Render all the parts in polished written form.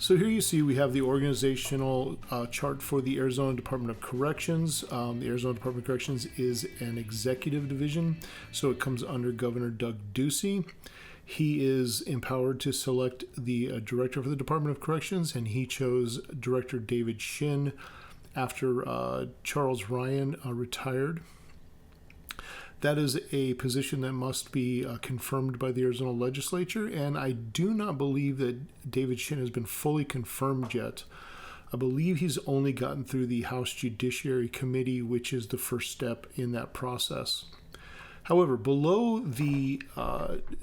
So here you see we have the organizational chart for the Arizona Department of Corrections. The Arizona Department of Corrections is an executive division, so it comes under Governor Doug Ducey. He is empowered to select the director for the Department of Corrections, and he chose Director David Shin after Charles Ryan retired. That is a position that must be confirmed by the Arizona legislature, and I do not believe that David Shin has been fully confirmed yet. I believe he's only gotten through the House Judiciary Committee, which is the first step in that process. However, below the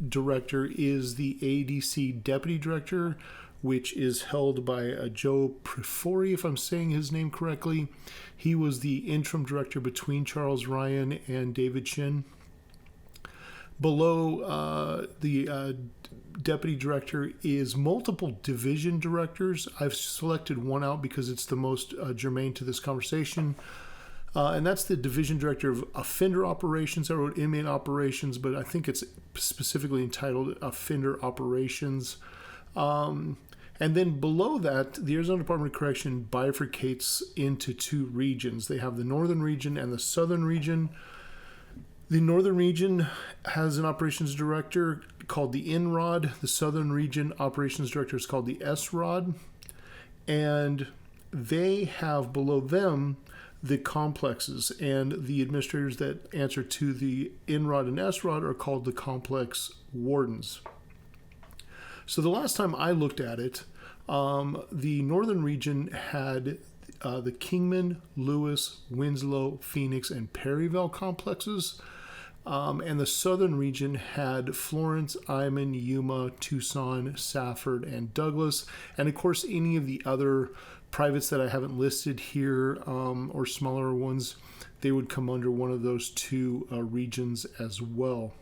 director is the ADC Deputy Director, which is held by Joe Prefori, if I'm saying his name correctly. He was the interim director between Charles Ryan and David Shin. Below the deputy director is multiple division directors. I've selected one out because it's the most germane to this conversation. And that's the division director of offender operations. I wrote inmate operations, but I think it's specifically entitled offender operations. And then below that, the Arizona Department of Correction bifurcates into two regions. They have the northern region and the southern region. The northern region has an operations director called the INROD. The southern region operations director is called the SROD. And they have below them the complexes, and the administrators that answer to the INROD and SROD are called the complex wardens. So the last time I looked at it, the northern region had the Kingman, Lewis, Winslow, Phoenix, and Perryville complexes. And the southern region had Florence, Iman, Yuma, Tucson, Safford, and Douglas. And of course, any of the other privates that I haven't listed here or smaller ones, they would come under one of those two regions as well.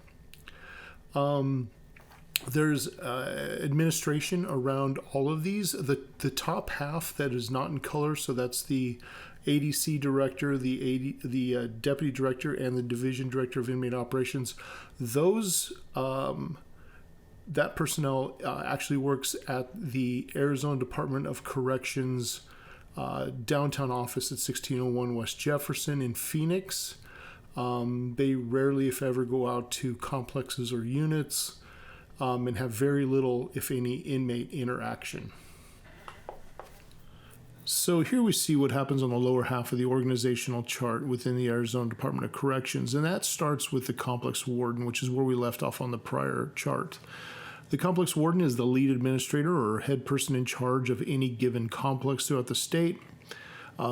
There's administration around all of these. The top half that is not in color, so that's the ADC director, the deputy director, and the division director of inmate operations. Those that personnel actually works at the Arizona Department of Corrections downtown office at 1601 West Jefferson in Phoenix. They rarely, if ever, go out to complexes or units. And have very little, if any, inmate interaction. So here we see what happens on the lower half of the organizational chart within the Arizona Department of Corrections, and that starts with the complex warden, which is where we left off on the prior chart. The complex warden is the lead administrator or head person in charge of any given complex throughout the state.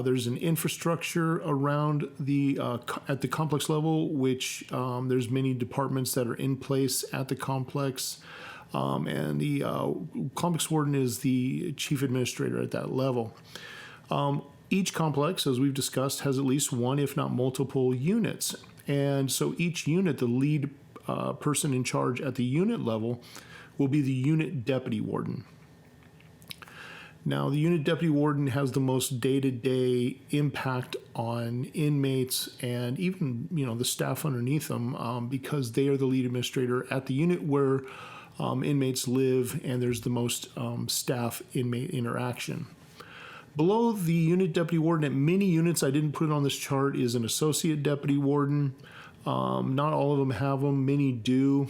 There's an infrastructure around at the complex level, which there's many departments that are in place at the complex, and the complex warden is the chief administrator at that level. Each complex, as we've discussed, has at least one, if not multiple, units, and so each unit, the lead person in charge at the unit level, will be the unit deputy warden. Now, the unit deputy warden has the most day-to-day impact on inmates and even, the staff underneath them because they are the lead administrator at the unit where inmates live, and there's the most staff-inmate interaction. Below the unit deputy warden at many units, I didn't put it on this chart, is an associate deputy warden. Not all of them have them. Many do.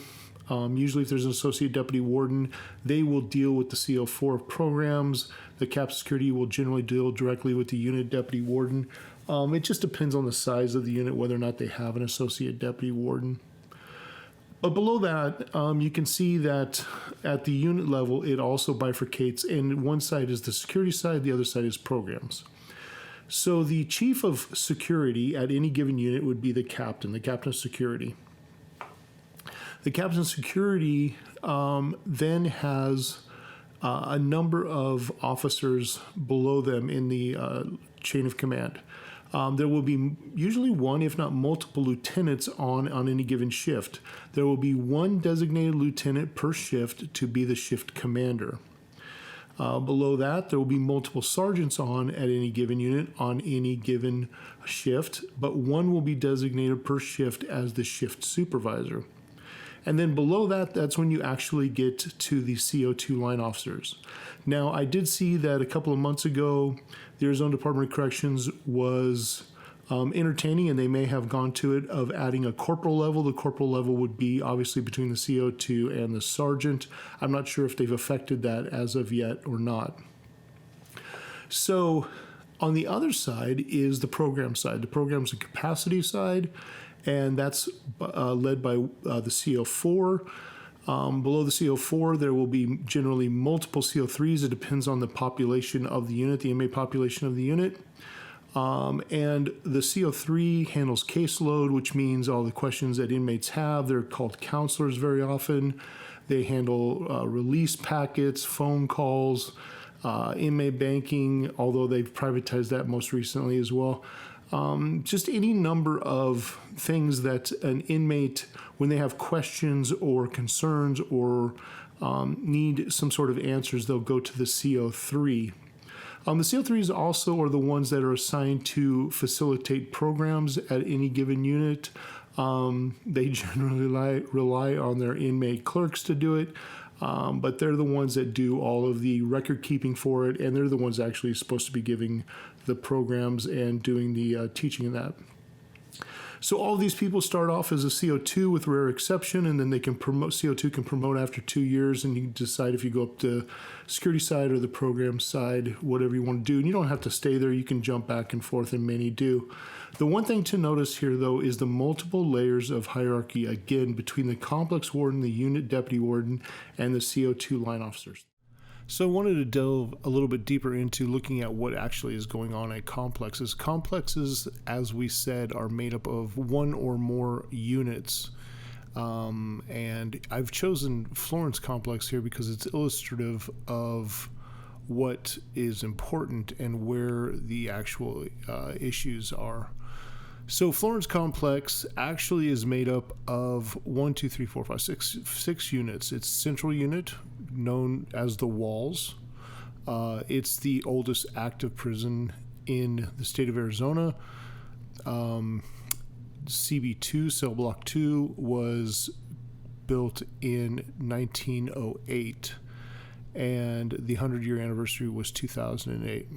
Usually if there's an associate deputy warden, they will deal with the CO4 programs. The captain security will generally deal directly with the unit deputy warden. It just depends on the size of the unit, whether or not they have an associate deputy warden. But below that, you can see that at the unit level, it also bifurcates, and one side is the security side, the other side is programs. So the chief of security at any given unit would be the captain of security. The captain of security then has a number of officers below them in the chain of command. There will be usually one, if not multiple, lieutenants on any given shift. There will be one designated lieutenant per shift to be the shift commander. Below that, there will be multiple sergeants on at any given unit on any given shift, but one will be designated per shift as the shift supervisor. And then below that, that's when you actually get to the CO2 line officers. Now, I did see that a couple of months ago, the Arizona Department of Corrections was entertaining, and they may have gone to it, of adding a corporal level. The corporal level would be obviously between the CO2 and the sergeant. I'm not sure if they've affected that as of yet or not. So on the other side is the program side. The program's the capacity side, and that's led by the CO4. Below the CO4, there will be generally multiple CO3s. It depends on the population of the unit, the inmate population of the unit. And the CO3 handles caseload, which means all the questions that inmates have. They're called counselors very often. They handle release packets, phone calls, inmate banking, although they've privatized that most recently as well. Just any number of things that an inmate, when they have questions or concerns or need some sort of answers, they'll go to the CO3. The CO3s also are the ones that are assigned to facilitate programs at any given unit. They generally rely on their inmate clerks to do it, but they're the ones that do all of the record keeping for it, and they're the ones actually supposed to be giving the programs and doing the teaching of that. So all of these people start off as a CO2 with rare exception, and then they can promote. CO2 can promote after 2 years, and you decide if you go up to security side or the program side, whatever you want to do. And you don't have to stay there. You can jump back and forth, and many do. The one thing to notice here, though, is the multiple layers of hierarchy, again, between the complex warden, the unit deputy warden, and the CO2 line officers. So I wanted to delve a little bit deeper into looking at what actually is going on at complexes. Complexes, as we said, are made up of one or more units. And I've chosen Florence Complex here because it's illustrative of what is important and where the actual issues are. So Florence Complex actually is made up of 6 units. It's central unit, known as the Walls. It's the oldest active prison in the state of Arizona. CB2, Cell Block 2, was built in 1908, and the 100-year anniversary was 2008.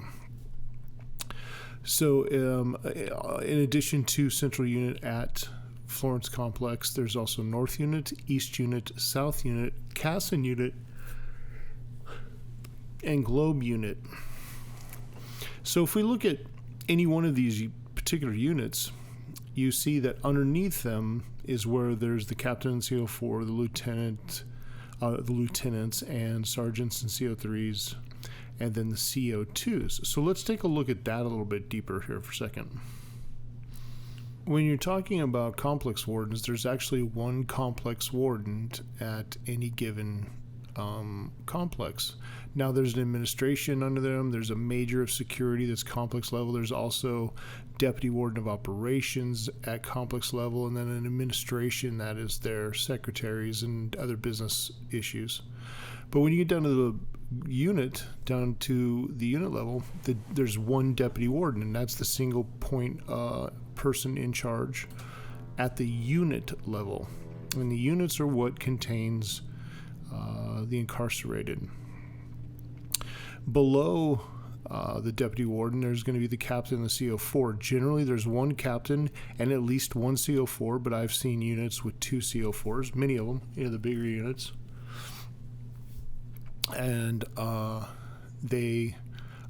So in addition to Central Unit at Florence Complex, there's also North Unit, East Unit, South Unit, Casson Unit, and Globe Unit. So if we look at any one of these particular units, you see that underneath them is where there's the captain and CO4, the lieutenants and sergeants and CO3s, and then the CO2s. So let's take a look at that a little bit deeper here for a second. When you're talking about complex wardens, there's actually one complex warden at any given complex. Now there's an administration under them. There's a major of security that's complex level. There's also deputy warden of operations at complex level, and then an administration that is their secretaries and other business issues. But when you get down to the unit, down to the unit level, there's one deputy warden, and that's the single point person in charge at the unit level. And the units are what contains the incarcerated. Below the deputy warden, there's going to be the captain and the CO4. Generally, there's one captain and at least one CO4, but I've seen units with 2 CO4s, many of them, the bigger units. And they,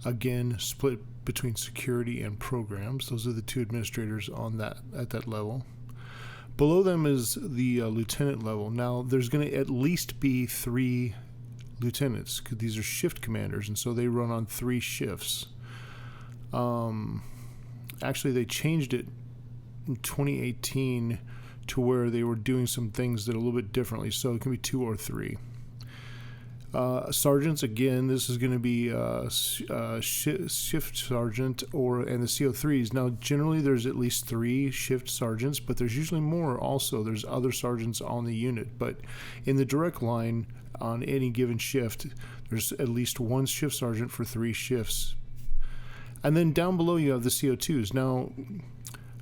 again, split between security and programs. Those are the 2 administrators on that at that level. Below them is the lieutenant level. Now, there's going to at least be 3 lieutenants, because these are shift commanders, and so they run on 3 shifts. Actually, they changed it in 2018 to where they were doing some things that are a little bit differently, so it can be 2 or 3. Sergeants, again, this is going to be shift sergeant and the CO3s. Now, generally, there's at least 3 shift sergeants, but there's usually more also. There's other sergeants on the unit, but in the direct line on any given shift, there's at least 1 shift sergeant for 3 shifts. And then down below, you have the CO2s. Now,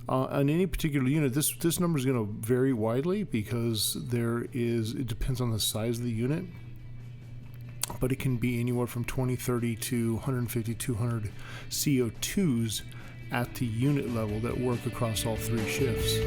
On any particular unit, this number is going to vary widely because it depends on the size of the unit, but it can be anywhere from 20, 30 to 150, 200 CO2s at the unit level that work across all 3 shifts.